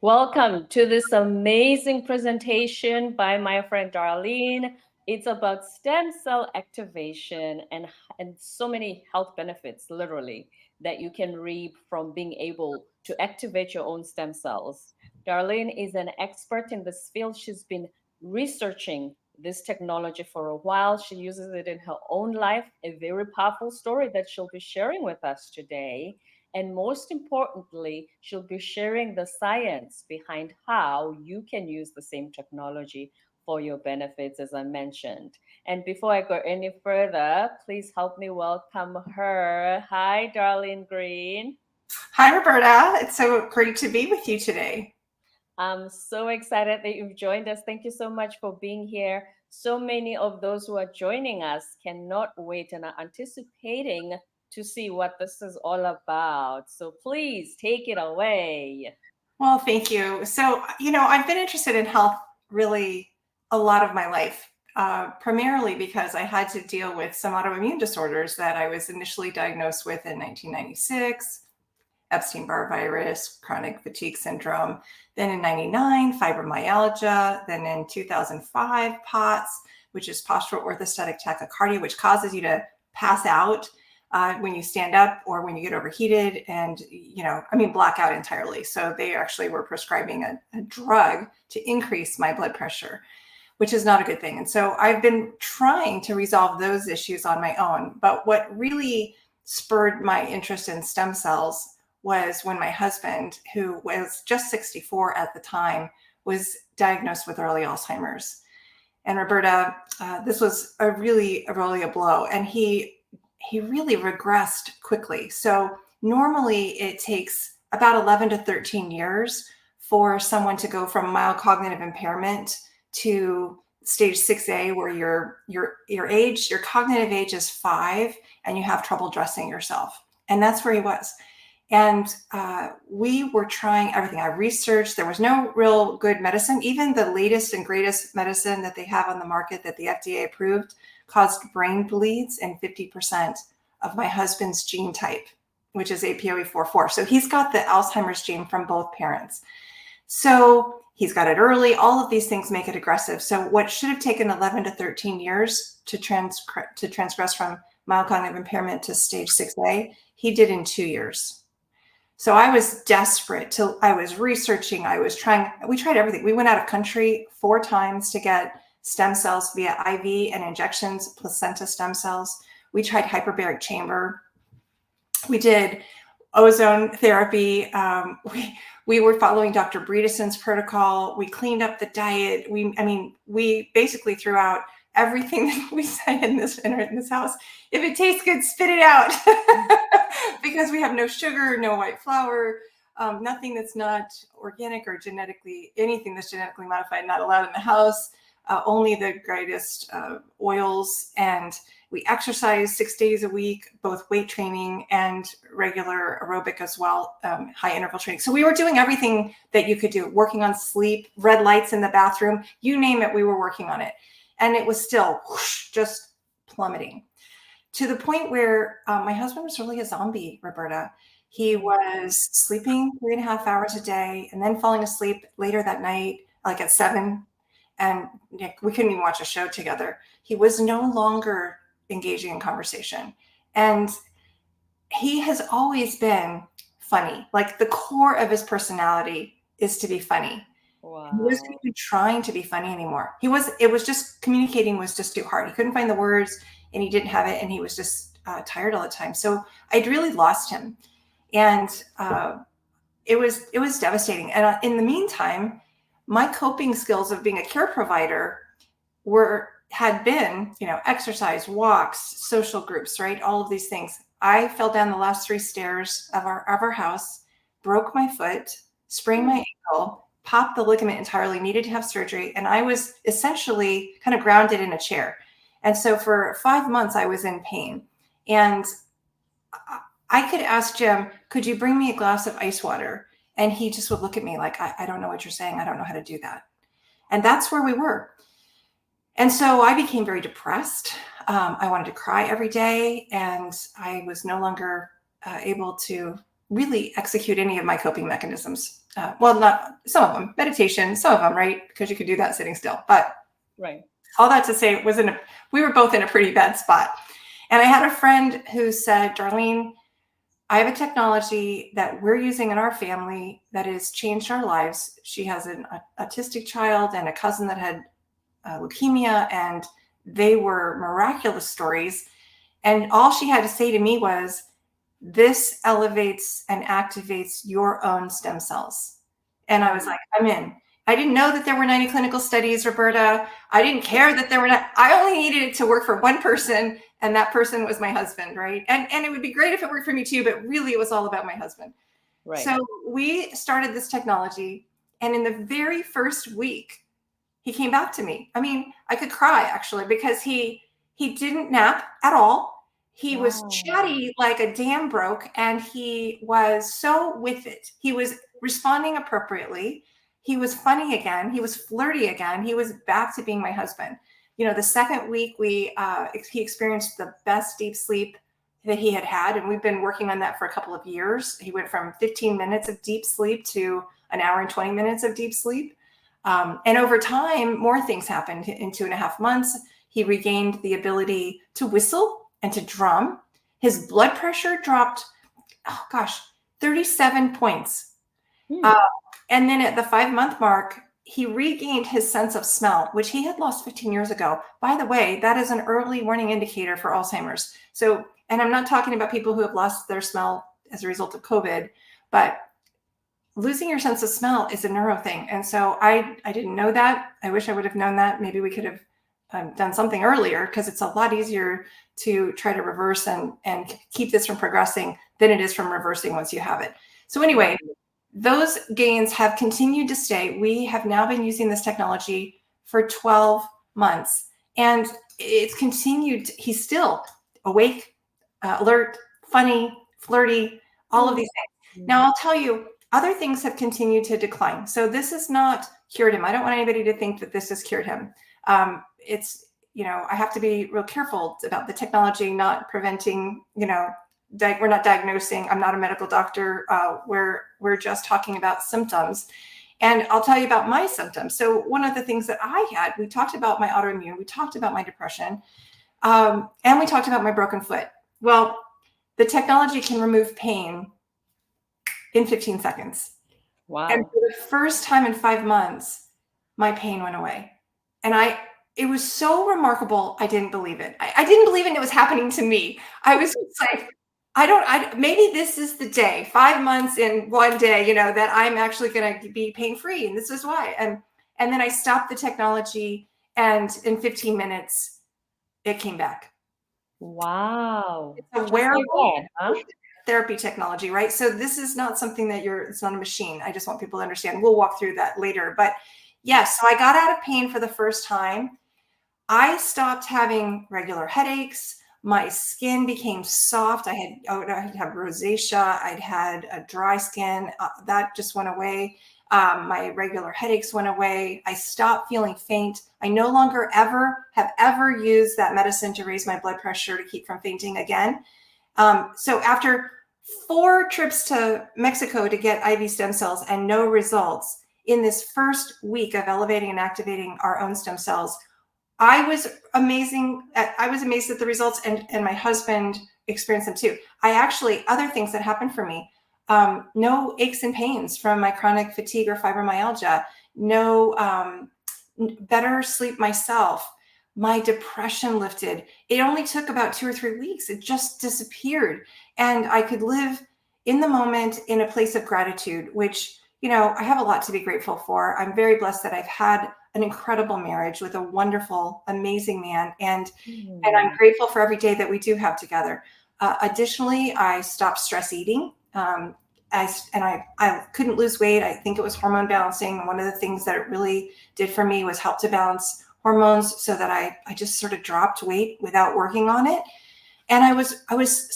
Welcome to this amazing presentation by my friend Darlene. It's about stem cell activation and so many health benefits, literally, that you can reap from being able to activate your own stem cells. Darlene is an expert in this field. She's been researching this technology for a while. She uses it in her own life, a very powerful story that she'll be sharing with us today. And most importantly, she'll be sharing the science behind how you can use the same technology for your benefits, as I mentioned. And before I go any further, please help me welcome her. Hi, Darlene Greene. Hi, Roberta. It's so great to be with you today. I'm so excited that you've joined us. Thank you so much for being here. So many of those who are joining us cannot wait and are anticipating to see what this is all about. So please take it away. Well, thank you. So, I've been interested in health really a lot of my life, primarily because I had to deal with some autoimmune disorders that I was initially diagnosed with in 1996, Epstein-Barr virus, chronic fatigue syndrome. Then in 99, fibromyalgia. Then in 2005, POTS, which is postural orthostatic tachycardia, which causes you to pass out when you stand up or when you get overheated and, black out entirely. So they actually were prescribing a drug to increase my blood pressure, which is not a good thing. And so I've been trying to resolve those issues on my own. But what really spurred my interest in stem cells was when my husband, who was just 64 at the time, was diagnosed with early Alzheimer's. And Roberta, this was really a blow. And he really regressed quickly. So normally it takes about 11 to 13 years for someone to go from mild cognitive impairment to stage 6A, where your cognitive age is 5 and you have trouble dressing yourself. And that's where he was. And we were trying everything. I researched. There was no real good medicine. Even the latest and greatest medicine that they have on the market that the FDA approved caused brain bleeds in 50% of my husband's gene type, which is APOE44. So he's got the Alzheimer's gene from both parents. So he's got it early. All of these things make it aggressive. So what should have taken 11 to 13 years to transgress from mild cognitive impairment to stage 6A, he did in 2 years. So I was desperate. I was researching. We tried everything. We went out of country 4 times to get stem cells via IV and injections, placenta stem cells. We tried hyperbaric chamber. We did ozone therapy. We were following Dr. Breederson'S protocol. We cleaned up the diet. We basically threw out everything that we say in this house. If it tastes good, spit it out. Because we have no sugar, no white flour, nothing that's not organic or anything that's genetically modified, not allowed in the house, only the greatest oils. And we exercise 6 days a week, both weight training and regular aerobic as well, high interval training. So we were doing everything that you could do, working on sleep, red lights in the bathroom, you name it, we were working on it. And it was still just plummeting to the point where my husband was really a zombie, Roberta. He was sleeping 3.5 hours a day and then falling asleep later that night, like at 7. And we couldn't even watch a show together. He was no longer engaging in conversation. And he has always been funny. Like the core of his personality is to be funny. Wow. He wasn't even trying to be funny anymore. It was just communicating was just too hard. He couldn't find the words and he didn't have it. And he was just tired all the time. So I'd really lost him. And it was devastating. And in the meantime, my coping skills of being a care provider had been, exercise, walks, social groups, right? All of these things. I fell down the last 3 stairs of our house, broke my foot, sprained my ankle, popped the ligament entirely, needed to have surgery. And I was essentially kind of grounded in a chair. And so for 5 months, I was in pain. And I could ask Jim, could you bring me a glass of ice water? And he just would look at me like, I don't know what you're saying. I don't know how to do that. And that's where we were. And so I became very depressed. I wanted to cry every day. And I was no longer able to, really execute any of my coping mechanisms. Well, not some of them, meditation, some of them, right? Because you could do that sitting still. But Right. all that to say, we were both in a pretty bad spot. And I had a friend who said, Darlene, I have a technology that we're using in our family that has changed our lives. She has an autistic child and a cousin that had leukemia, and they were miraculous stories. And all she had to say to me was, this elevates and activates your own stem cells. And I was like, I'm in. I didn't know that there were 90 clinical studies, Roberta. I didn't care that there were not. I only needed it to work for one person, and that person was my husband, right? And it would be great if it worked for me too, but really it was all about my husband. Right. So we started this technology, and in the very first week, he came back to me. I mean, I could cry actually, because he didn't nap at all. He was chatty like a dam broke, and he was so with it. He was responding appropriately. He was funny again. He was flirty again. He was back to being my husband. You know, the second week he experienced the best deep sleep that he had had, and we've been working on that for a couple of years. He went from 15 minutes of deep sleep to an hour and 20 minutes of deep sleep. And over time, more things happened. In 2.5 months, he regained the ability to whistle and to drum. His blood pressure dropped, 37 points. And then at the 5-month mark, he regained his sense of smell, which he had lost 15 years ago. By the way, that is an early warning indicator for Alzheimer's. So, and I'm not talking about people who have lost their smell as a result of COVID, but losing your sense of smell is a neuro thing. And so I didn't know that. I wish I would have known that. Maybe we could have done something earlier, because it's a lot easier to try to reverse and keep this from progressing than it is from reversing once you have it. So anyway, those gains have continued to stay. We have now been using this technology for 12 months, and it's continued. He's still awake, alert, funny, flirty, all of these things. Now, I'll tell you, other things have continued to decline. So this has not cured him. I don't want anybody to think that this has cured him. It's, you know, I have to be real careful about the technology not preventing, you know, we're not diagnosing. I'm not a medical doctor. We're just talking about symptoms. And I'll tell you about my symptoms. So one of the things that I had, we talked about my autoimmune, we talked about my depression, and we talked about my broken foot. Well, the technology can remove pain in 15 seconds. Wow. And for the first time in 5 months, my pain went away. And it was so remarkable. I didn't believe it. I didn't believe it was happening to me. I was just like, maybe this is the day, 5 months in one day, you know, that I'm actually going to be pain-free. And this is why. And then I stopped the technology, and in 15 minutes, it came back. Wow. It's a wearable therapy technology, right? So this is not something that it's not a machine. I just want people to understand. We'll walk through that later. But yes, so I got out of pain for the first time. I stopped having regular headaches. My skin became soft. I had rosacea. I'd had a dry skin. That just went away. My regular headaches went away. I stopped feeling faint. I no longer have used that medicine to raise my blood pressure to keep from fainting again. So after 4 trips to Mexico to get IV stem cells and no results, in this first week of elevating and activating our own stem cells, I was amazed at the results, and my husband experienced them too. Other things that happened for me, no aches and pains from my chronic fatigue or fibromyalgia, no better sleep myself. My depression lifted. It only took about 2 or 3 weeks. It just disappeared. And I could live in the moment in a place of gratitude, which, you know, I have a lot to be grateful for. I'm very blessed that I've had an incredible marriage with a wonderful, amazing man. And I'm grateful for every day that we do have together. Additionally, I stopped stress eating. I couldn't lose weight. I think it was hormone balancing. One of the things that it really did for me was help to balance hormones, so that I just sort of dropped weight without working on it. And I was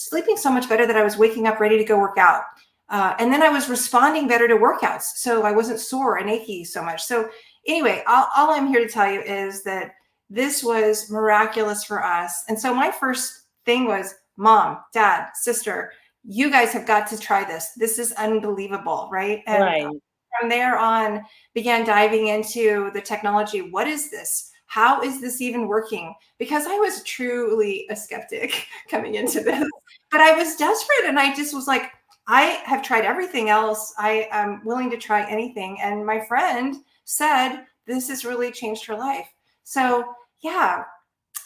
sleeping so much better that I was waking up ready to go work out. And then I was responding better to workouts, so I wasn't sore and achy so much. So anyway, all I'm here to tell you is that this was miraculous for us. And so my first thing was, Mom, Dad, sister, you guys have got to try this. This is unbelievable, right? And Right. from there on, began diving into the technology. What is this? How is this even working? Because I was truly a skeptic coming into this, but I was desperate, and I just was like, I have tried everything else. I am willing to try anything. And my friend said, this has really changed her life. So yeah,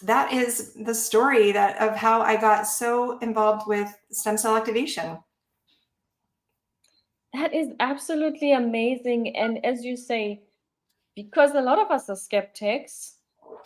that is the story of how I got so involved with stem cell activation. That is absolutely amazing. And as you say, because a lot of us are skeptics,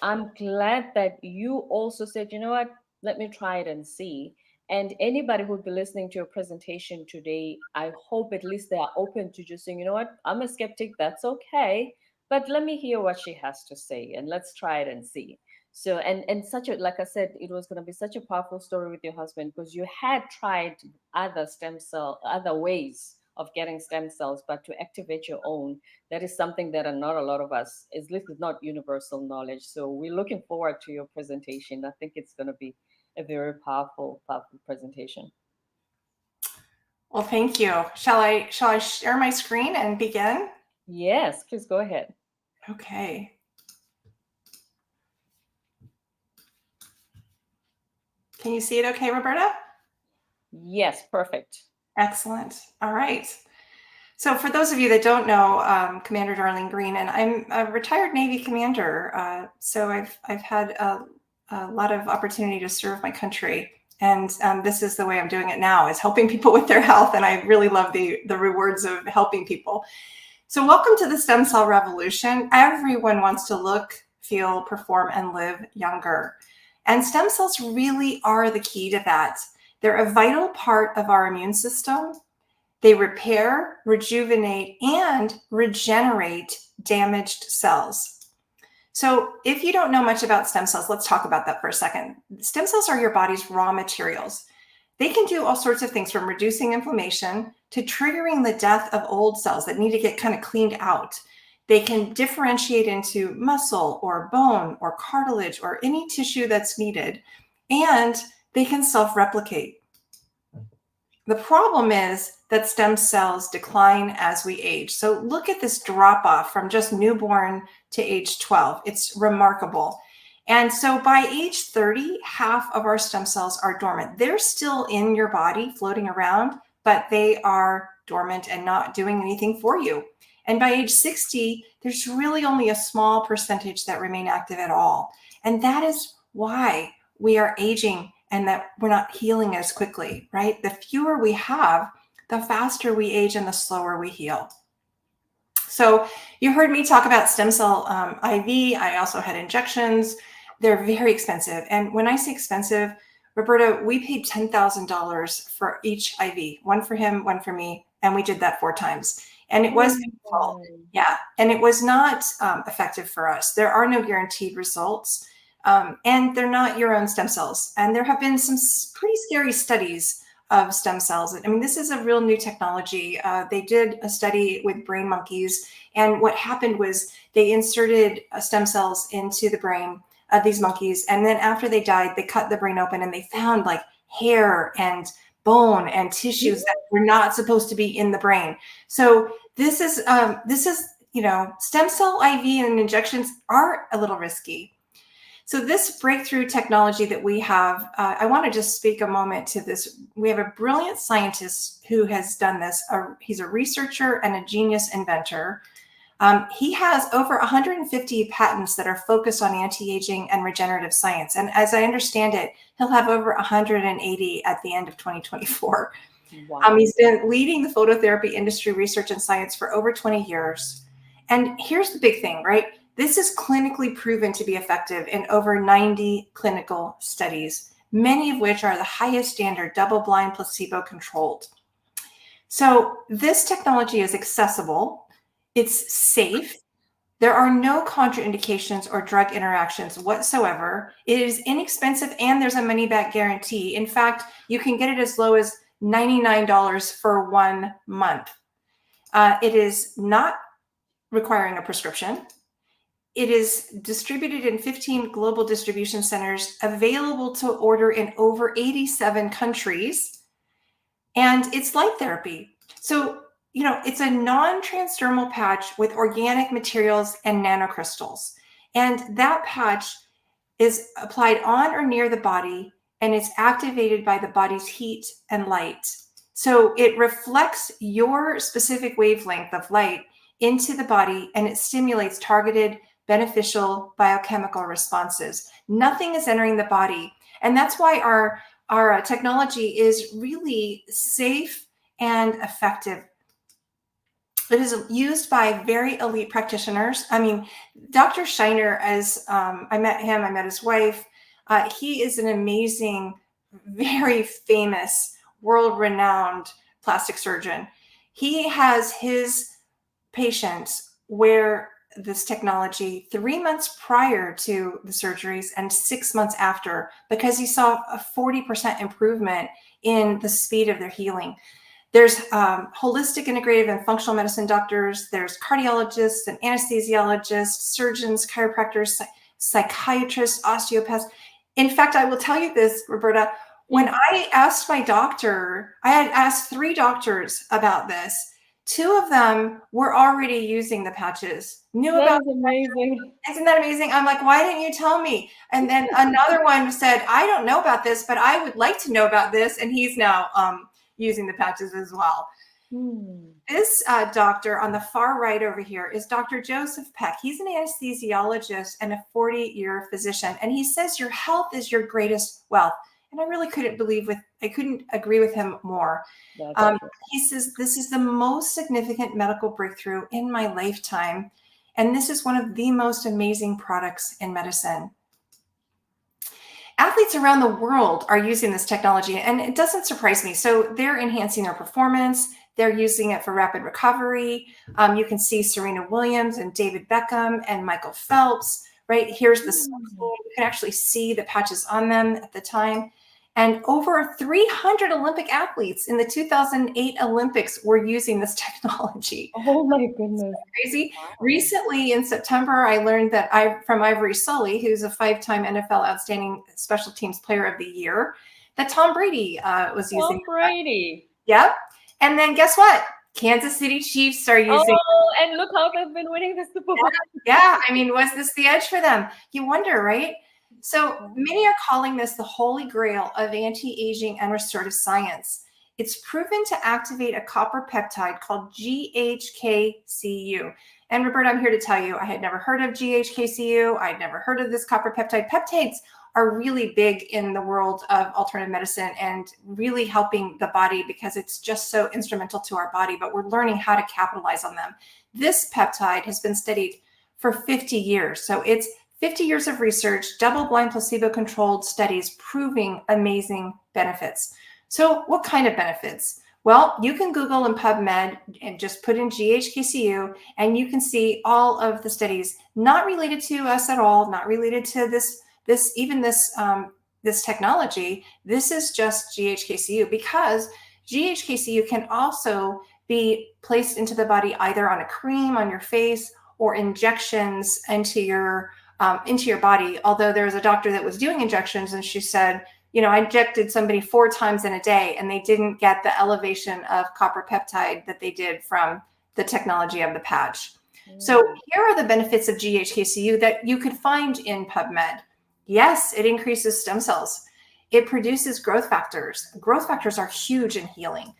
I'm glad that you also said, you know what, let me try it and see. And anybody who'd be listening to your presentation today, I hope at least they are open to just saying, you know what, I'm a skeptic, that's okay. But let me hear what she has to say and let's try it and see. So, and such a, like I said, it was going to be such a powerful story with your husband because you had tried other stem cell, other ways of getting stem cells, but to activate your own, that is something that are not a lot of us, at least it's not universal knowledge. So we're looking forward to your presentation. I think it's going to be a very powerful, powerful presentation. Well, thank you. Shall I share my screen and begin? Yes, please go ahead. Okay. Can you see it okay, Roberta? Yes, perfect. Excellent. All right. So for those of you that don't know, Commander Darlene Greene, and I'm a retired Navy commander. So I've had a lot of opportunity to serve my country. And this is the way I'm doing it now, is helping people with their health. And I really love the rewards of helping people. So welcome to the stem cell revolution. Everyone wants to look, feel, perform, and live younger. And stem cells really are the key to that. They're a vital part of our immune system. They repair, rejuvenate, and regenerate damaged cells. So if you don't know much about stem cells, let's talk about that for a second. Stem cells are your body's raw materials. They can do all sorts of things, from reducing inflammation to triggering the death of old cells that need to get kind of cleaned out. They can differentiate into muscle or bone or cartilage or any tissue that's needed, and they can self-replicate. The problem is that stem cells decline as we age. So look at this drop off from just newborn to age 12. It's remarkable. And so by age 30, half of our stem cells are dormant. They're still in your body floating around, but they are dormant and not doing anything for you. And by age 60, there's really only a small percentage that remain active at all. And that is why we are aging and that we're not healing as quickly, right? The fewer we have, the faster we age and the slower we heal. So you heard me talk about stem cell IV. I also had injections. They're very expensive. And when I say expensive, Roberta, we paid $10,000 for each IV, one for him, one for me. And we did that 4 times. And it was painful. Yeah. And it was not effective for us. There are no guaranteed results. And they're not your own stem cells. And there have been some pretty scary studies of stem cells. I mean, this is a real new technology. They did a study with brain monkeys. And what happened was they inserted stem cells into the brain of these monkeys. And then after they died, they cut the brain open and they found like hair and bone and tissues that were not supposed to be in the brain. So this is, you know, stem cell IV and injections are a little risky. So this breakthrough technology that we have, I want to just speak a moment to this. We have a brilliant scientist who has done this. He's a researcher and a genius inventor. He has over 150 patents that are focused on anti-aging and regenerative science. And as I understand it, he'll have over 180 at the end of 2024. Wow. He's been leading the phototherapy industry research and science for over 20 years. And here's the big thing, right? This is clinically proven to be effective in over 90 clinical studies, many of which are the highest standard, double-blind, placebo-controlled. So this technology is accessible, it's safe, there are no contraindications or drug interactions whatsoever, it is inexpensive, and there's a money-back guarantee. In fact, you can get it as low as $99 for 1 month. It is not requiring a prescription. It is distributed in 15 global distribution centers, available to order in over 87 countries. And it's light therapy. So, it's a non-transdermal patch with organic materials and nanocrystals. And that patch is applied on or near the body, and it's activated by the body's heat and light. So it reflects your specific wavelength of light into the body, and it stimulates targeted beneficial biochemical responses. Nothing is entering the body. And that's why our technology is really safe and effective. It is used by very elite practitioners. I mean, Dr. Shiner, as I met him, I met his wife. He is an amazing, very famous, world-renowned plastic surgeon. He has his patients wear this technology 3 months prior to the surgeries and 6 months after, because he saw a 40% improvement in the speed of their healing. There's holistic, integrative, and functional medicine doctors. There's cardiologists and anesthesiologists, surgeons, chiropractors, psychiatrists, osteopaths. In fact, I will tell you this, Roberta, when I asked my doctor, I had asked 3 doctors about this. 2 of them were already using the patches, knew about That is amazing. Isn't that amazing? I'm like, why didn't you tell me? And then another one said, I don't know about this, but I would like to know about this. And he's now using the patches as well. This doctor on the far right over here is Dr. Joseph Peck. He's an anesthesiologist and a 40-year physician. And he says your health is your greatest wealth. And I really couldn't agree with him more. He says, this is the most significant medical breakthrough in my lifetime. And this is one of the most amazing products in medicine. Athletes around the world are using this technology, and it doesn't surprise me. So they're enhancing their performance. They're using it for rapid recovery. You can see Serena Williams and David Beckham and Michael Phelps, right? Here's the you can actually see the patches on them at the time. And over 300 Olympic athletes in the 2008 Olympics were using this technology. Oh my goodness. Crazy. Wow. Recently in September, I learned that from Ivory Sully, who's a 5-time NFL Outstanding Special Teams Player of the Year, that Tom Brady was using. Tom Brady. Yep. And then guess what? Kansas City Chiefs are using. Oh, and look how they've been winning the Super Bowl. Yeah. I mean, was this the edge for them? You wonder, right? So many are calling this the holy grail of anti-aging and restorative science. It's proven to activate a copper peptide called Ghk-Cu. And Roberta, I'm here to tell you, I had never heard of Ghk-Cu. I'd never heard of this copper peptide. Peptides are really big in the world of alternative medicine and really helping the body because it's just so instrumental to our body, but we're learning how to capitalize on them. This peptide has been studied for 50 years. So it's 50 years of research, double-blind placebo-controlled studies proving amazing benefits. So what kind of benefits? Well, you can Google and PubMed and just put in Ghk-Cu, and you can see all of the studies not related to us at all, not related to this technology. This is just Ghk-Cu, because Ghk-Cu can also be placed into the body either on a cream on your face or injections into your body. Although there was a doctor that was doing injections, and she said, I injected somebody 4 times in a day and they didn't get the elevation of copper peptide that they did from the technology of the patch. So here are the benefits of Ghk-Cu that you could find in PubMed. Yes, it increases stem cells. It produces growth factors. Growth factors are huge in healing.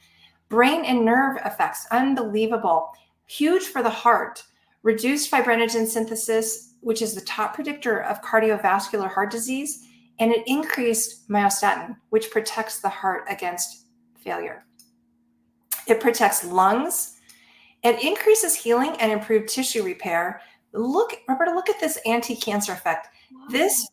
Brain and nerve effects, unbelievable. Huge for the heart. Reduced fibrinogen synthesis, which is the top predictor of cardiovascular heart disease, and it increased myostatin, which protects the heart against failure. It protects lungs. It increases healing and improved tissue repair. Roberta, look at this anti-cancer effect. Wow. This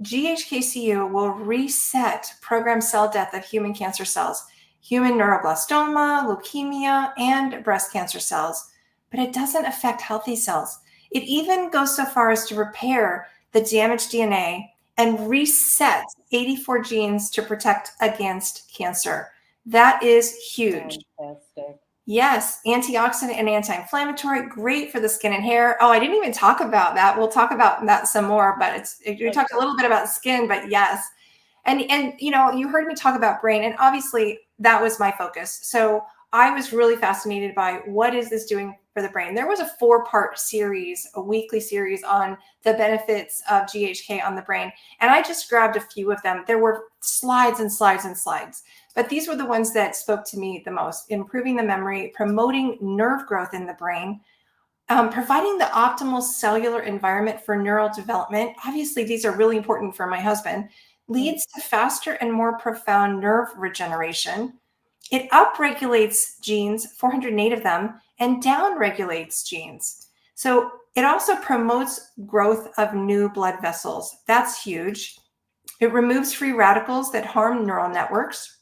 Ghk-Cu will reset programmed cell death of human cancer cells, human neuroblastoma, leukemia, and breast cancer cells. But it doesn't affect healthy cells. It even goes so far as to repair the damaged DNA and reset 84 genes to protect against cancer. That is huge. Fantastic. Yes, antioxidant and anti-inflammatory, great for the skin and hair. Oh, I didn't even talk about that. We'll talk about that some more, but we talked a little bit about skin, but yes. And you know, you heard me talk about brain, and obviously that was my focus. So I was really fascinated by what is this doing for the brain. There was a 4-part series, a weekly series on the benefits of GHK on the brain. And I just grabbed a few of them. There were slides and slides and slides, but these were the ones that spoke to me the most: improving the memory, promoting nerve growth in the brain, providing the optimal cellular environment for neural development. Obviously, these are really important for my husband. Leads to faster and more profound nerve regeneration. It upregulates genes, 408 of them, and downregulates genes. So it also promotes growth of new blood vessels. That's huge. It removes free radicals that harm neural networks.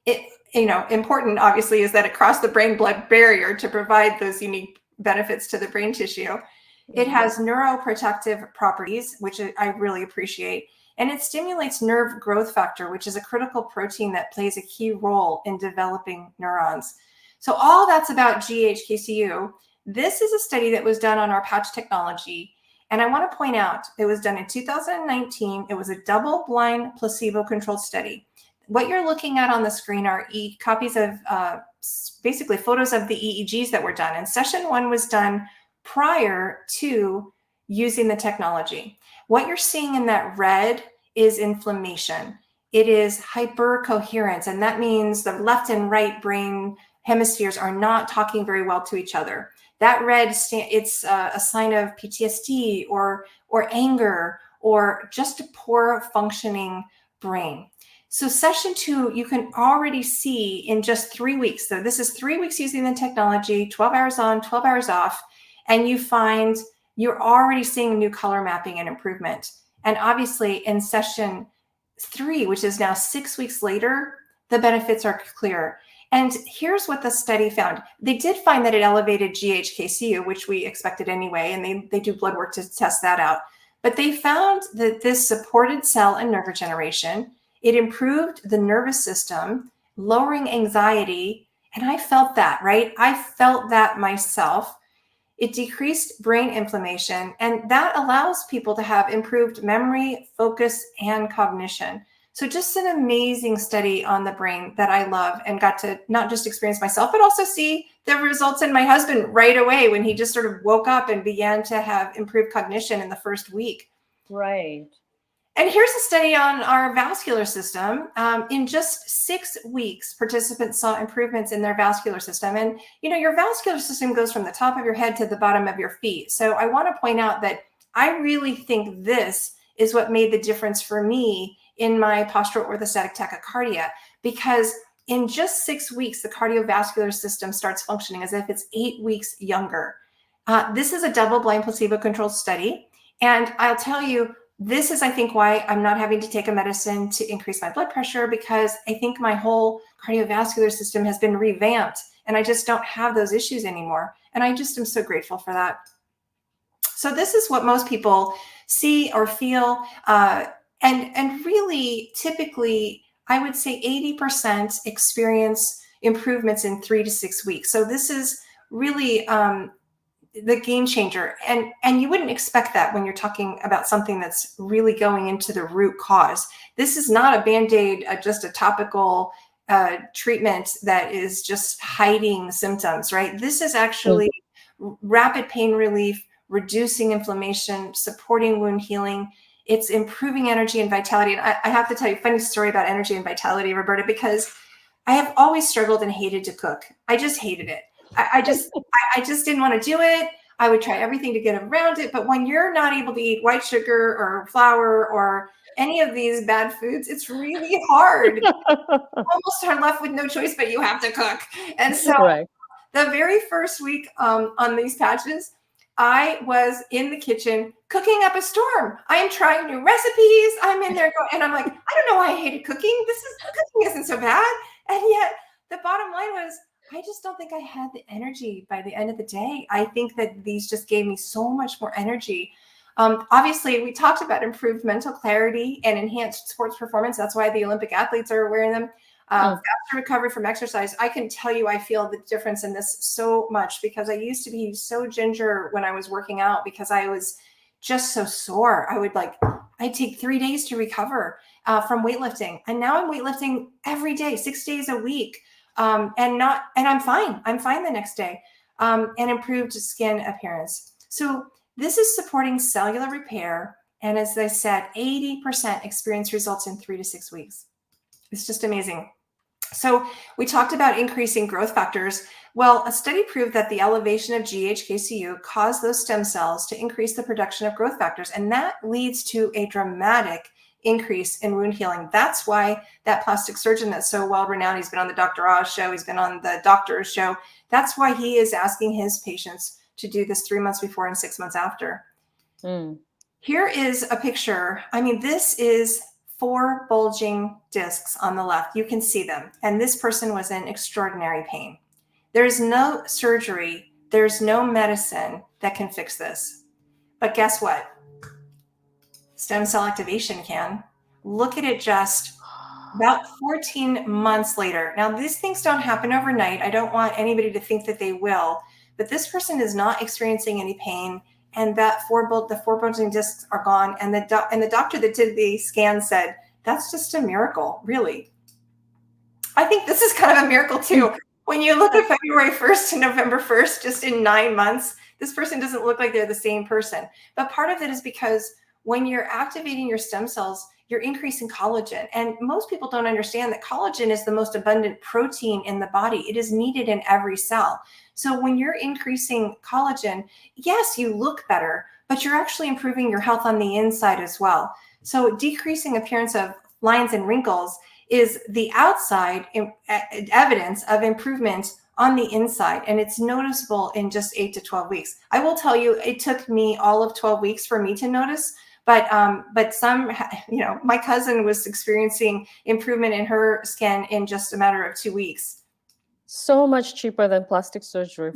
It, you know, important obviously is that it crossed the brain-blood barrier to provide those unique benefits to the brain tissue. It has neuroprotective properties, which I really appreciate. And it stimulates nerve growth factor, which is a critical protein that plays a key role in developing neurons. So all that's about GHKCU. This is a study that was done on our patch technology. And I want to point out, it was done in 2019. It was a double-blind, placebo-controlled study. What you're looking at on the screen are copies of basically photos of the EEGs that were done. And session 1 was done prior to using the technology. What you're seeing in that red is inflammation. It is hypercoherence, and that means the left and right brain hemispheres are not talking very well to each other. That red, it's a sign of PTSD or anger or just a poor functioning brain. So session 2, you can already see in just 3 weeks. So this is 3 weeks using the technology, 12 hours on, 12 hours off, and you find you're already seeing new color mapping and improvement. And obviously in session 3, which is now 6 weeks later, the benefits are clear. And here's what the study found. They did find that it elevated GHKCU, which we expected anyway, and they do blood work to test that out. But they found that this supported cell and nerve regeneration. It improved the nervous system, lowering anxiety. And I felt that, right? I felt that myself. It decreased brain inflammation, and that allows people to have improved memory, focus, and cognition. So just an amazing study on the brain that I love, and got to not just experience myself, but also see the results in my husband right away when he just sort of woke up and began to have improved cognition in the first week. Right. And here's a study on our vascular system. In just 6 weeks, participants saw improvements in their vascular system. And, you know, your vascular system goes from the top of your head to the bottom of your feet. So I want to point out that I really think this is what made the difference for me in my postural orthostatic tachycardia, because in just 6 weeks, the cardiovascular system starts functioning as if it's 8 weeks younger. This is a double-blind placebo-controlled study. And I'll tell you, this is, I think, why I'm not having to take a medicine to increase my blood pressure, because I think my whole cardiovascular system has been revamped and I just don't have those issues anymore. And I just am so grateful for that. So this is what most people see or feel. And really, typically, I would say 80% experience improvements in 3 to 6 weeks. So this is really the game changer. And you wouldn't expect that when you're talking about something that's really going into the root cause. This is not a Band-Aid, just a topical treatment that is just hiding symptoms, right? This is actually rapid pain relief, reducing inflammation, supporting wound healing. It's improving energy and vitality. And I have to tell you a funny story about energy and vitality, Roberta, because I have always struggled and hated to cook. I just hated it. I just didn't want to do it. I would try everything to get around it. But when you're not able to eat white sugar or flour or any of these bad foods, it's really hard. You almost are left with no choice, but you have to cook. And so the very first week on these patches, I was in the kitchen cooking up a storm. I am trying new recipes. I'm in there going, and I'm like, I don't know why I hated cooking. Cooking isn't so bad. And yet the bottom line was, I just don't think I had the energy by the end of the day. I think that these just gave me so much more energy. Obviously, we talked about improved mental clarity and enhanced sports performance. That's why the Olympic athletes are wearing them. Faster recovery from exercise. I can tell you I feel the difference in this so much, because I used to be so ginger when I was working out because I was just so sore. I would I'd take 3 days to recover from weightlifting. And now I'm weightlifting every day, 6 days a week. And I'm fine. I'm fine the next day. And improved skin appearance. So this is supporting cellular repair. And as I said, 80% experience results in 3 to 6 weeks. It's just amazing. So we talked about increasing growth factors. Well, a study proved that the elevation of Ghk-Cu caused those stem cells to increase the production of growth factors. And that leads to a dramatic increase in wound healing. That's why that plastic surgeon that's so well renowned, he's been on the Dr. Oz show, he's been on the doctor's show. That's why he is asking his patients to do this 3 months before and 6 months after. Here is a picture. I mean, this is 4 bulging discs on the left. You can see them. And this person was in extraordinary pain. There's no surgery, there's no medicine that can fix this. But guess what? Stem cell activation can. Look at it just about 14 months later. Now, these things don't happen overnight. I don't want anybody to think that they will, but this person is not experiencing any pain, and that the 4 bulging discs are gone. And the doctor that did the scan said, that's just a miracle, really. I think this is kind of a miracle too. When you look at February 1st to November 1st, just in 9 months, this person doesn't look like they're the same person. But part of it is because when you're activating your stem cells, you're increasing collagen. And most people don't understand that collagen is the most abundant protein in the body. It is needed in every cell. So when you're increasing collagen, yes, you look better, but you're actually improving your health on the inside as well. So decreasing appearance of lines and wrinkles is the outside evidence of improvement on the inside. And it's noticeable in just 8 to 12 weeks. I will tell you, it took me all of 12 weeks for me to notice. But some, my cousin was experiencing improvement in her skin in just a matter of 2 weeks. So much cheaper than plastic surgery.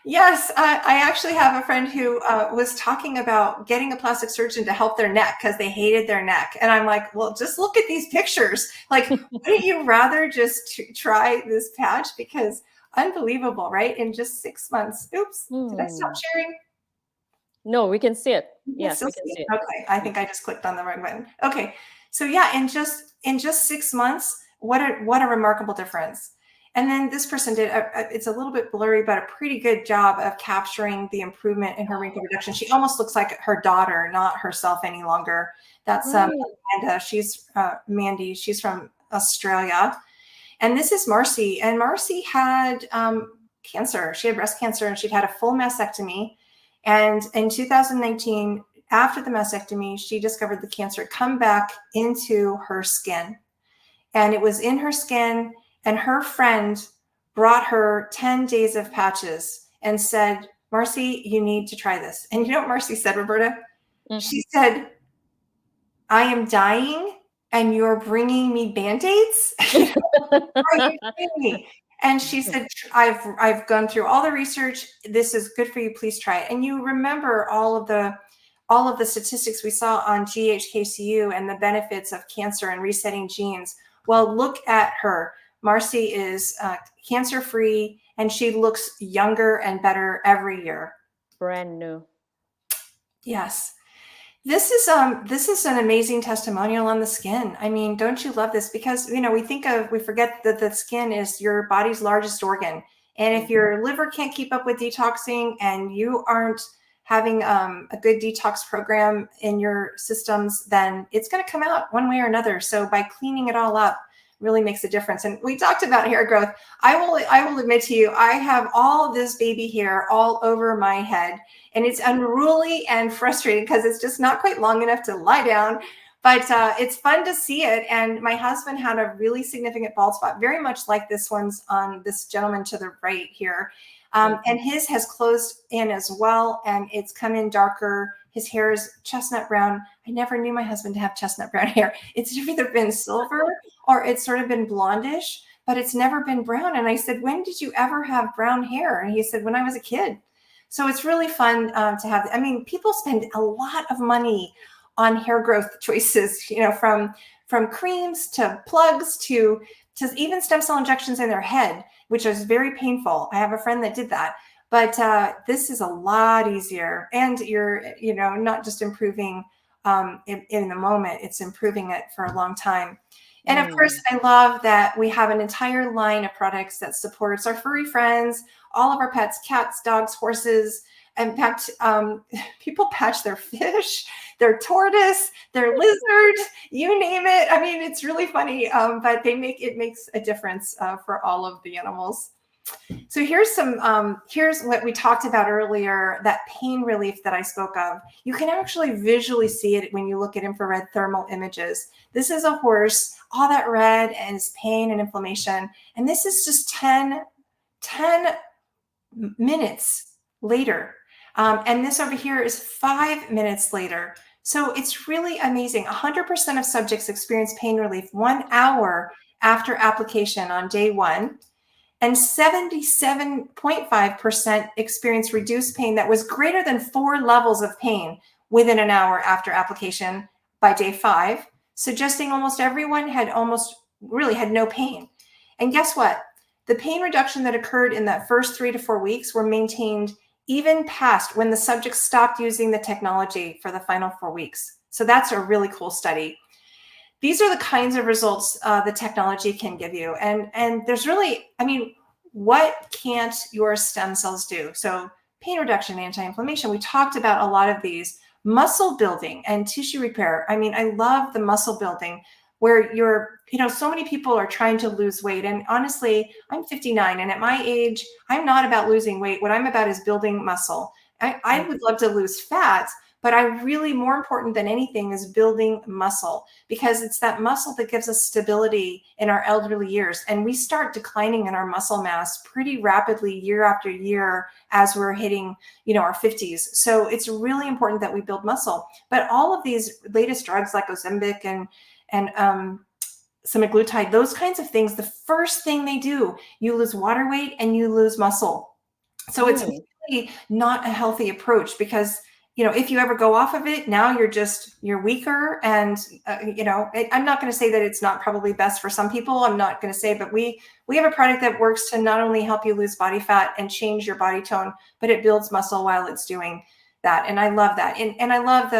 Yes. I actually have a friend who was talking about getting a plastic surgeon to help their neck because they hated their neck. And I'm like, well, just look at these pictures. Like, wouldn't you rather just try this patch? Because unbelievable, right? In just 6 months. Oops. Did I stop sharing? No, we can see it. Yes, we can see it. Okay, I think I just clicked on the wrong button. Okay, so yeah, in just 6 months, what a remarkable difference. And then this person did, it's a little bit blurry, but a pretty good job of capturing the improvement in her wrinkle reduction. She almost looks like her daughter, not herself any longer. That's Amanda. She's Mandy. She's from Australia. And this is Marcy. And Marcy had cancer. She had breast cancer, and she'd had a full mastectomy. And in 2019, after the mastectomy, she discovered the cancer had come back into her skin. And it was in her skin, and her friend brought her 10 days of patches and said, Marcy, you need to try this. And you know what Marcy said, Roberta? She said, I am dying, and you're bringing me Band-Aids? Are you kidding me? And she said, I've gone through all the research. This is good for you. Please try it. And you remember all of the statistics we saw on Ghk-Cu and the benefits of cancer and resetting genes. Well, look at her. Marcy is cancer-free, and she looks younger and better every year. Brand new. Yes. This is an amazing testimonial on the skin. I mean, don't you love this? Because, we forget that the skin is your body's largest organ. And if your liver can't keep up with detoxing and you aren't having a good detox program in your systems, then it's going to come out one way or another. So by cleaning it all up really makes a difference. And we talked about hair growth. I will admit to you, I have all this baby hair all over my head. And it's unruly and frustrating because it's just not quite long enough to lie down, but it's fun to see it. And my husband had a really significant bald spot, very much like this one's on this gentleman to the right here. And his has closed in as well, and it's come in darker. His hair is chestnut brown. I never knew my husband to have chestnut brown hair. It's either been silver or it's sort of been blondish, but it's never been brown. And I said, when did you ever have brown hair? And he said, when I was a kid. So it's really fun to have. I mean, people spend a lot of money on hair growth choices, from creams to plugs to even stem cell injections in their head, which is very painful. I have a friend that did that. But this is a lot easier. And you're, not just improving in the moment. It's improving it for a long time. And of course, I love that we have an entire line of products that supports our furry friends, all of our pets, cats, dogs, horses. In fact, people patch their fish, their tortoise, their lizard, you name it. I mean, it's really funny, but it makes a difference for all of the animals. So here's what we talked about earlier, that pain relief that I spoke of. You can actually visually see it when you look at infrared thermal images. This is a horse, all that red and his pain and inflammation. And this is just 10 minutes later. And this over here is 5 minutes later. So it's really amazing. 100% of subjects experience pain relief 1 hour after application on day 1. And 77.5% experienced reduced pain that was greater than 4 levels of pain within an hour after application by day 5, suggesting almost everyone really had no pain. And guess what? The pain reduction that occurred in that first 3 to 4 weeks were maintained even past when the subjects stopped using the technology for the final 4 weeks. So that's a really cool study. These are the kinds of results the technology can give you. And there's really, I mean, what can't your stem cells do? So pain reduction, anti-inflammation, we talked about a lot of these. Muscle building and tissue repair. I mean, I love the muscle building where so many people are trying to lose weight. And honestly, I'm 59 and at my age, I'm not about losing weight. What I'm about is building muscle. I would love to lose fat, but more important than anything is building muscle, because it's that muscle that gives us stability in our elderly years. And we start declining in our muscle mass pretty rapidly year after year as we're hitting, our 50s. So it's really important that we build muscle. But all of these latest drugs like Ozempic and semaglutide, those kinds of things, the first thing they do, you lose water weight and you lose muscle. So it's really not a healthy approach, because if you ever go off of it, now you're weaker. And, I'm not going to say that it's not probably best for some people. I'm not going to say, but we have a product that works to not only help you lose body fat and change your body tone, but it builds muscle while it's doing that. And I love that. And I love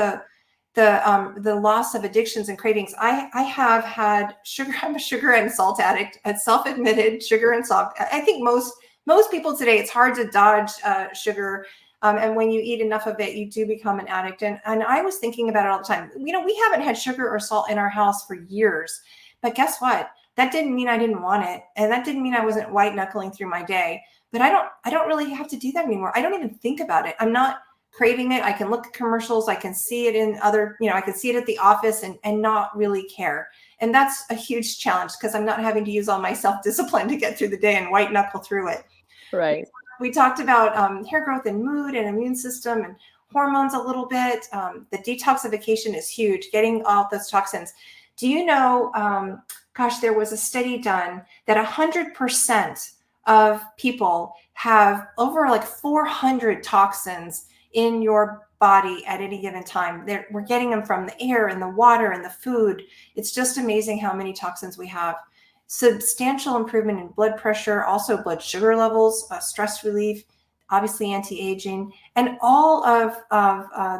the loss of addictions and cravings. I have had sugar. I'm a sugar and salt addict, a self-admitted sugar and salt. I think most people today, it's hard to dodge sugar. And when you eat enough of it, you do become an addict. And I was thinking about it all the time. We haven't had sugar or salt in our house for years. But guess what? That didn't mean I didn't want it. And that didn't mean I wasn't white knuckling through my day. But I don't really have to do that anymore. I don't even think about it. I'm not craving it. I can look at commercials. I can see it in other, I can see it at the office and not really care. And that's a huge challenge, because I'm not having to use all my self-discipline to get through the day and white knuckle through it. Right. We talked about hair growth and mood and immune system and hormones a little bit. The detoxification is huge, getting all those toxins. Do you know, there was a study done that 100% of people have over like 400 toxins in your body at any given time. We're getting them from the air and the water and the food. It's just amazing how many toxins we have. Substantial improvement in blood pressure, also blood sugar levels, stress relief, obviously anti-aging, and all of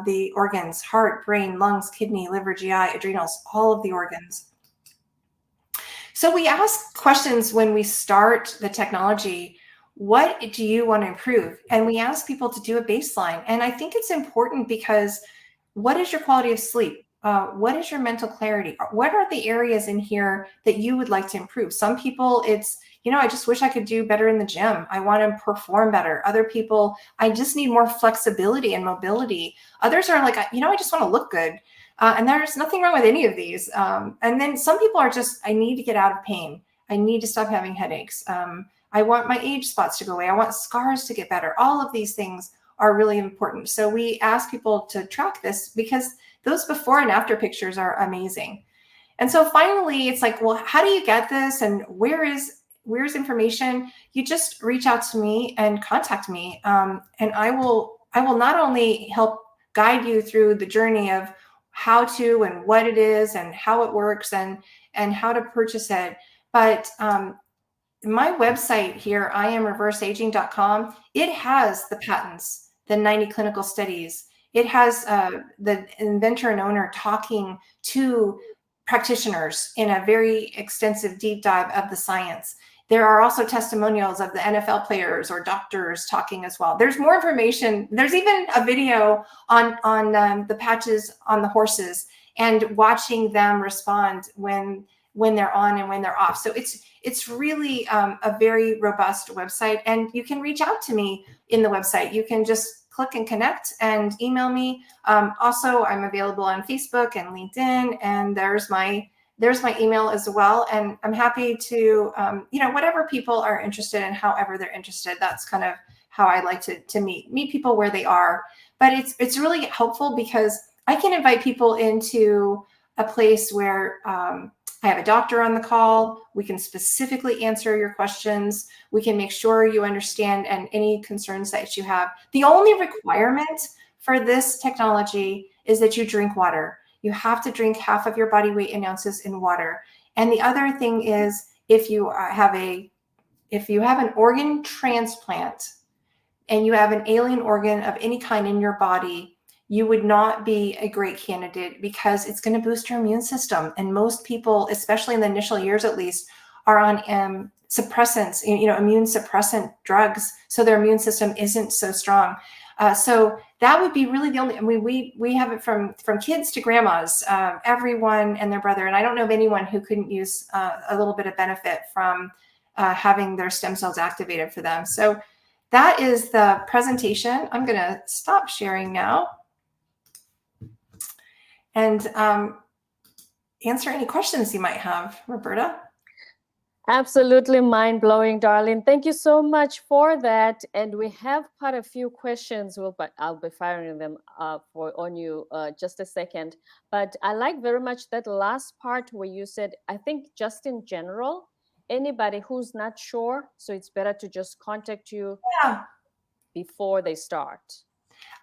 the organs, heart, brain, lungs, kidney, liver, GI, adrenals, all of the organs. So we ask questions when we start the technology. What do you want to improve? And we ask people to do a baseline. And I think it's important, because what is your quality of sleep? What is your mental clarity? What are the areas in here that you would like to improve? Some people, it's, I just wish I could do better in the gym. I want to perform better. Other people, I just need more flexibility and mobility. Others are like, I just want to look good. And there's nothing wrong with any of these. And then some people are just, I need to get out of pain. I need to stop having headaches. I want my age spots to go away. I want scars to get better. All of these things are really important. So we ask people to track this, because those before and after pictures are amazing. And so finally, it's like, well, how do you get this? And where's information? You just reach out to me and contact me. And I will not only help guide you through the journey of how to and what it is and how it works and how to purchase it, but my website here, IamReverseAging.com, it has the patents, the 90 clinical studies. It has the inventor and owner talking to practitioners in a very extensive deep dive of the science. There are also testimonials of the NFL players or doctors talking as well. There's more information. There's even a video on the patches on the horses and watching them respond when they're on and when they're off. So it's really a very robust website, and you can reach out to me in the website. You can just click and connect and email me. Also, I'm available on Facebook and LinkedIn, and there's my email as well. And I'm happy to, whatever people are interested in, however they're interested, that's kind of how I like to meet people where they are. But it's really helpful because I can invite people into a place where I have a doctor on the call. We can specifically answer your questions. We can make sure you understand and any concerns that you have. The only requirement for this technology is that you drink water. You have to drink half of your body weight in ounces in water. And the other thing is, if you have an organ transplant and you have an alien organ of any kind in your body, you would not be a great candidate because it's going to boost your immune system. And most people, especially in the initial years at least, are on suppressants, immune suppressant drugs. So their immune system isn't so strong. So that would be really the only, I mean, we have it from kids to grandmas, everyone and their brother. And I don't know of anyone who couldn't use a little bit of benefit from having their stem cells activated for them. So that is the presentation. I'm going to stop sharing now and answer any questions you might have, Roberta. Absolutely mind-blowing, Darlene. Thank you so much for that. And we have quite a few questions. I'll be firing them on you just a second. But I like very much that last part where you said, I think just in general, anybody who's not sure, so it's better to just contact you before they start.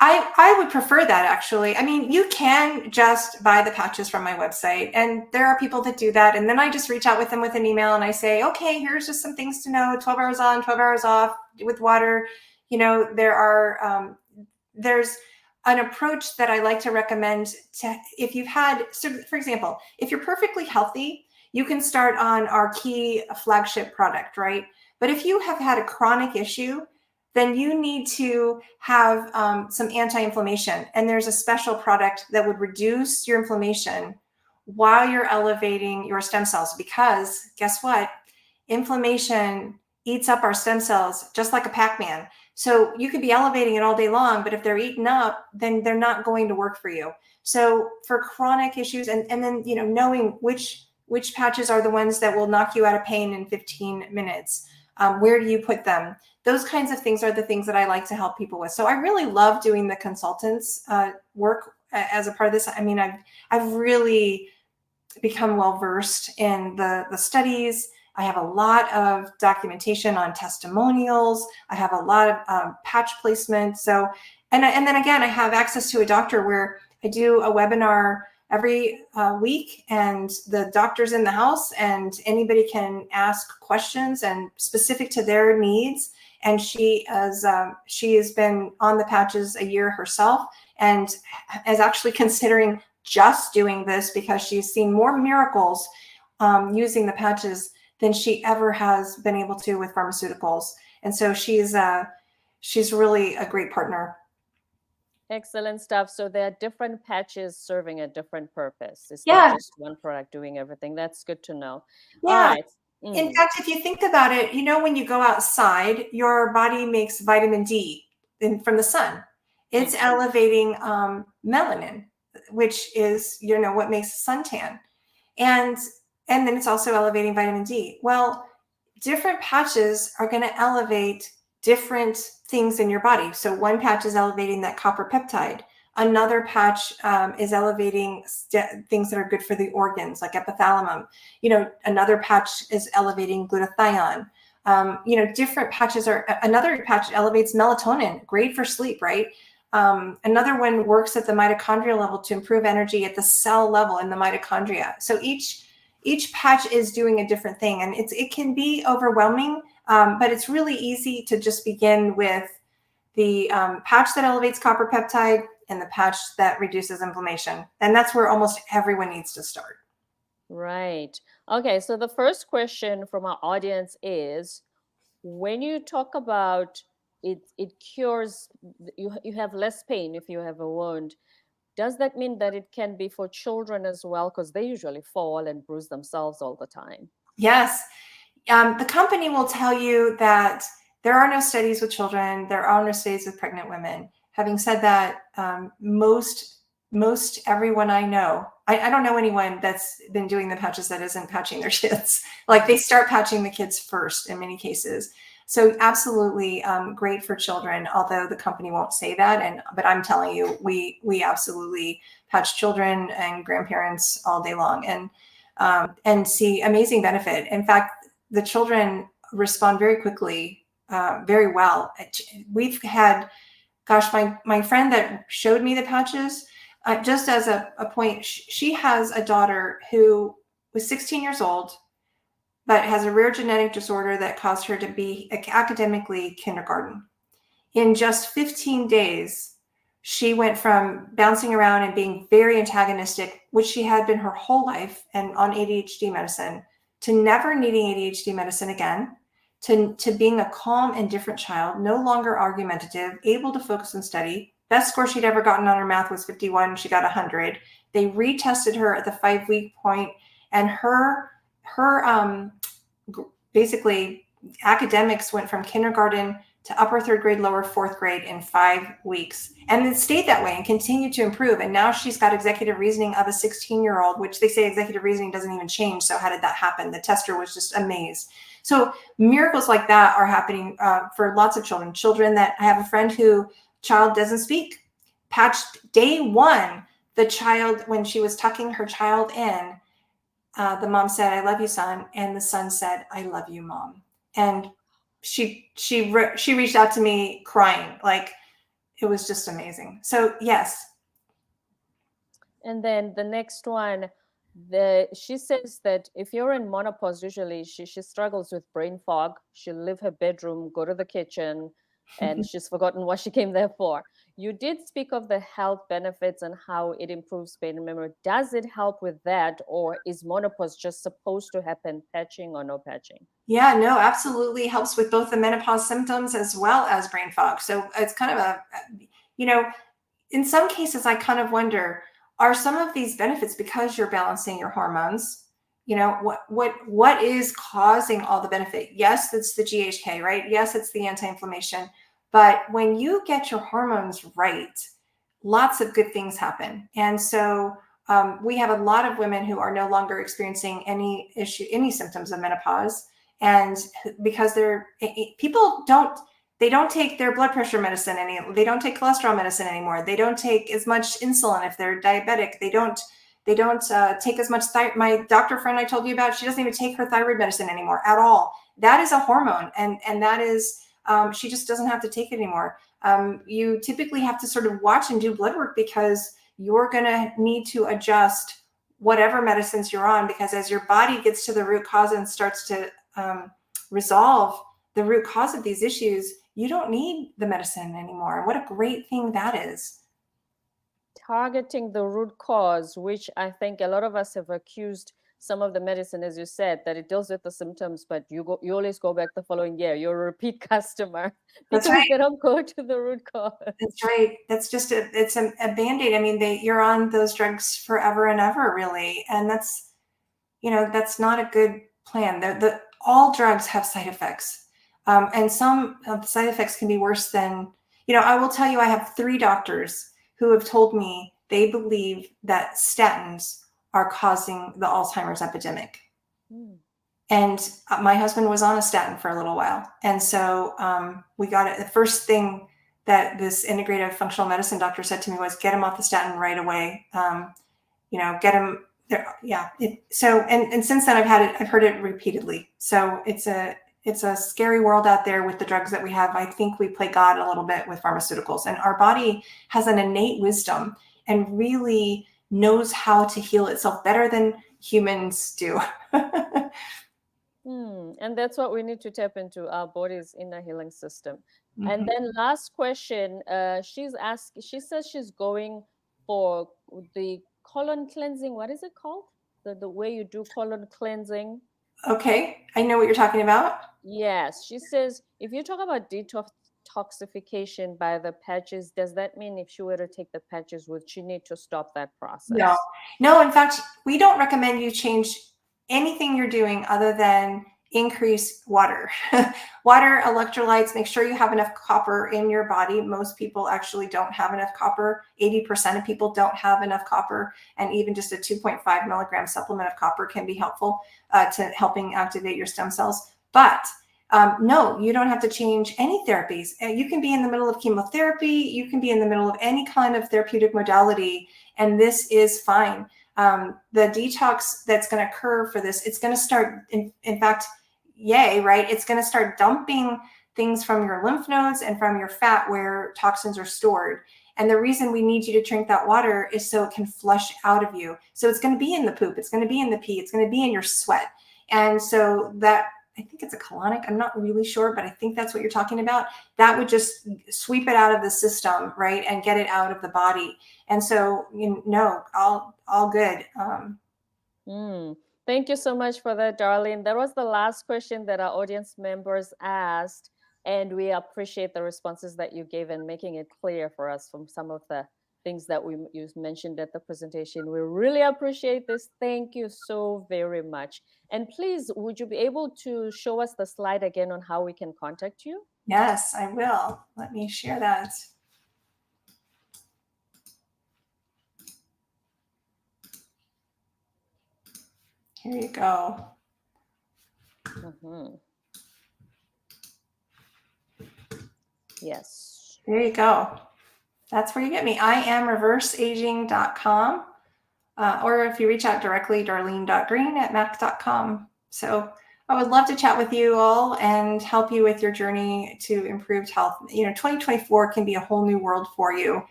I would prefer that, actually. I mean, you can just buy the patches from my website, and there are people that do that. And then I just reach out with them with an email and I say, okay, here's just some things to know, 12 hours on, 12 hours off with water. There's an approach that I like to recommend so for example, if you're perfectly healthy, you can start on our key flagship product, right? But if you have had a chronic issue, then you need to have some anti-inflammation. And there's a special product that would reduce your inflammation while you're elevating your stem cells, because guess what? Inflammation eats up our stem cells just like a Pac-Man. So you could be elevating it all day long, but if they're eaten up, then they're not going to work for you. So for chronic issues, and then knowing which patches are the ones that will knock you out of pain in 15 minutes, where do you put them? Those kinds of things are the things that I like to help people with. So I really love doing the consultants work as a part of this. I mean, I've really become well-versed in the studies. I have a lot of documentation on testimonials. I have a lot of patch placement. So, and then again, I have access to a doctor where I do a webinar every week, and the doctor's in the house and anybody can ask questions and specific to their needs. And she has been on the patches a year herself and is actually considering just doing this because she's seen more miracles using the patches than she ever has been able to with pharmaceuticals. And so she's really a great partner. Excellent stuff. So there are different patches serving a different purpose. It's not just one product doing everything. That's good to know. Yeah. All right. In fact, if you think about it, when you go outside, your body makes vitamin D from the sun. It's elevating melanin, which is, what makes suntan. And then it's also elevating vitamin D. Well, different patches are going to elevate different things in your body. So one patch is elevating that copper peptide. Another patch is elevating things that are good for the organs, like epithalamum. Another patch is elevating glutathione. Different patches another patch elevates melatonin, great for sleep, right? Another one works at the mitochondrial level to improve energy at the cell level in the mitochondria. So each patch is doing a different thing, and it can be overwhelming, but it's really easy to just begin with the patch that elevates copper peptide, and the patch that reduces inflammation. And that's where almost everyone needs to start. Right. Okay, so the first question from our audience is, when you talk about it cures, you have less pain if you have a wound. Does that mean that it can be for children as well? Because they usually fall and bruise themselves all the time. Yes. The company will tell you that there are no studies with children. There are no studies with pregnant women. Having said that, most everyone I know, I don't know anyone that's been doing the patches that isn't patching their kids. Like they start patching the kids first in many cases. So absolutely great for children, although the company won't say that. But I'm telling you, we absolutely patch children and grandparents all day long and see amazing benefit. In fact, the children respond very quickly, very well. We've had, gosh, my friend that showed me the patches, just as a point, she has a daughter who was 16 years old, but has a rare genetic disorder that caused her to be academically kindergarten. In just 15 days, she went from bouncing around and being very antagonistic, which she had been her whole life and on ADHD medicine, to never needing ADHD medicine again, to being a calm and different child, no longer argumentative, able to focus and study. Best score she'd ever gotten on her math was 51. She got 100. They retested her at the 5-week point, and her basically academics went from kindergarten to upper 3rd grade, lower 4th grade in 5 weeks. And it stayed that way and continued to improve. And now she's got executive reasoning of a 16-year-old, which they say executive reasoning doesn't even change. So how did that happen? The tester was just amazed. So miracles like that are happening for lots of children. Children that I have a friend who child doesn't speak, patched day 1, the child, when she was tucking her child in, the mom said, "I love you, son." And the son said, "I love you, mom." And she reached out to me crying. Like, it was just amazing. So yes. And then the next one, she says that if you're in menopause, usually she struggles with brain fog. She'll leave her bedroom, go to the kitchen, and she's forgotten what she came there for. You did speak of the health benefits and how it improves pain and memory. Does it help with that, or is menopause just supposed to happen, patching or no patching? Yeah, no, absolutely helps with both the menopause symptoms as well as brain fog. So it's kind of in some cases, I kind of wonder, are some of these benefits because you're balancing your hormones? What is causing all the benefit? Yes, it's the GHK, right? Yes, it's the anti-inflammation. But when you get your hormones right, lots of good things happen. And so we have a lot of women who are no longer experiencing any symptoms of menopause. And because people don't take their blood pressure medicine they don't take cholesterol medicine anymore. They don't take as much insulin if they're diabetic. They don't take as much my doctor friend I told you about, she doesn't even take her thyroid medicine anymore at all. That is a hormone, and that is she just doesn't have to take it anymore. You typically have to sort of watch and do blood work because you're going to need to adjust whatever medicines you're on, because as your body gets to the root cause and starts to resolve the root cause of these issues, you don't need the medicine anymore. What a great thing that is. Targeting the root cause, which I think a lot of us have accused some of the medicine, as you said, that it deals with the symptoms, but you always go back the following year. You're a repeat customer because they don't go to the root cause. That's right. That's just it's a Band-Aid. I mean, you're on those drugs forever and ever, really. And that's not a good plan. All drugs have side effects. And some of the side effects can be worse than, I will tell you, I have 3 doctors who have told me they believe that statins are causing the Alzheimer's epidemic. And my husband was on a statin for a little while. And so we got it. The first thing that this integrative functional medicine doctor said to me was, get him off the statin right away. Get him there. Yeah. And since then I've heard it repeatedly. So it's a scary world out there with the drugs that we have. I think we play God a little bit with pharmaceuticals, and our body has an innate wisdom and really knows how to heal itself better than humans do. And that's what we need to tap into, our body's inner healing system. And then last question, she says she's going for the colon cleansing. What is it called? The way you do colon cleansing. Okay, I know what you're talking about. Yes, she says if you talk about detoxification by the patches, does that mean if she were to take the patches, would she need to stop that process? No, in fact, we don't recommend you change anything you're doing other than increase water. Water, electrolytes, make sure you have enough copper in your body. Most people actually don't have enough copper. 80% of people don't have enough copper, and even just a 2.5 milligram supplement of copper can be helpful to helping activate your stem cells. But no, you don't have to change any therapies. You can be in the middle of chemotherapy. You can be in the middle of any kind of therapeutic modality, and this is fine. The detox that's going to occur for this, it's going to start, in fact, yay, right? It's going to start dumping things from your lymph nodes and from your fat where toxins are stored. And the reason we need you to drink that water is so it can flush out of you. So it's going to be in the poop. It's going to be in the pee. It's going to be in your sweat. And so that, I think it's a colonic. I'm not really sure, but I think that's what you're talking about. That would just sweep it out of the system, right? And get it out of the body. And so, all good. Thank you so much for that, Darlene. That was the last question that our audience members asked, and we appreciate the responses that you gave and making it clear for us from some of the things that you mentioned at the presentation. We really appreciate this. Thank you so very much. And please, would you be able to show us the slide again on how we can contact you? Yes, I will. Let me share that. Here you go. Yes. There you go. That's where you get me. I am reverseaging.com. Or if you reach out directly, darlene.greene@mac.com. So I would love to chat with you all and help you with your journey to improved health. 2024 can be a whole new world for you,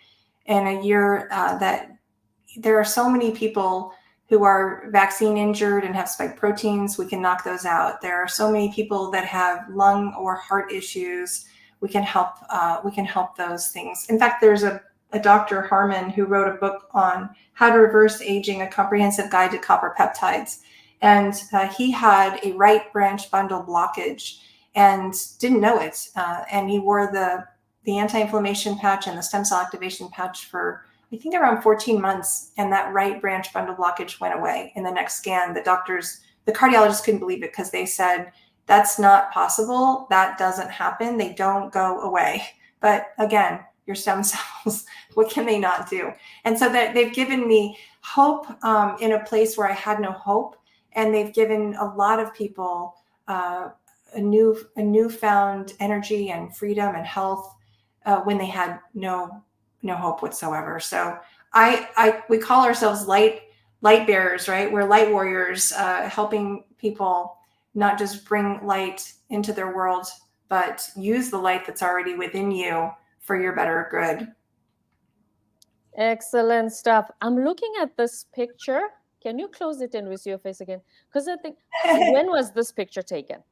in a year that there are so many people who are vaccine injured and have spike proteins. We can knock those out. There are so many people that have lung or heart issues. We can help those things. In fact, there's a Dr. Harmon who wrote a book on how to reverse aging, a comprehensive guide to copper peptides. And he had a right branch bundle blockage and didn't know it. And he wore the anti-inflammation patch and the stem cell activation patch for, I think, around 14 months. And that right branch bundle blockage went away. In the next scan, the cardiologists couldn't believe it, because they said, that's not possible. That doesn't happen. They don't go away. But again, your stem cells, what can they not do? And so that they've given me hope in a place where I had no hope. And they've given a lot of people a newfound energy and freedom and health when they had no hope whatsoever. So we call ourselves light bearers, right? We're light warriors, helping people not just bring light into their world, but use the light that's already within you for your better good. Excellent stuff. I'm looking at this picture. Can you close it and with your face again? Because I think, when was this picture taken?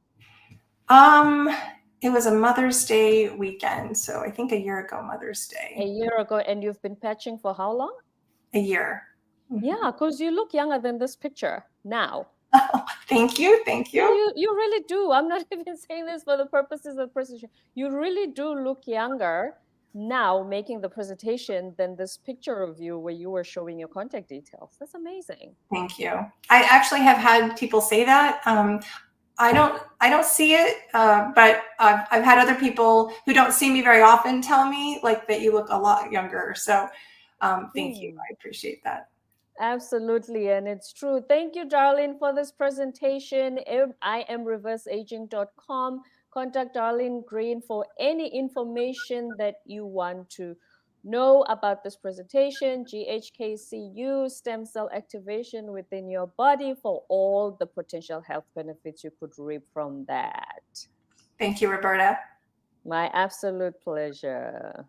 It was a Mother's Day weekend. So I think a year ago, Mother's Day. A year ago. And you've been patching for how long? A year. Yeah, because you look younger than this picture now. Oh, thank you. Thank you. Yeah, you really do. I'm not even saying this for the purposes of presentation. You really do look younger now making the presentation than this picture of you where you were showing your contact details. That's amazing. Thank you. I actually have had people say that. I don't see it, but I've had other people who don't see me very often tell me like that you look a lot younger. So thank you. I appreciate that. Absolutely. And it's true. Thank you, Darlene, for this presentation. I am reverseaging.com. Contact Darlene Greene for any information that you want to know about this presentation, Ghk-Cu, stem cell activation within your body, for all the potential health benefits you could reap from that. Thank you, Roberta. My absolute pleasure.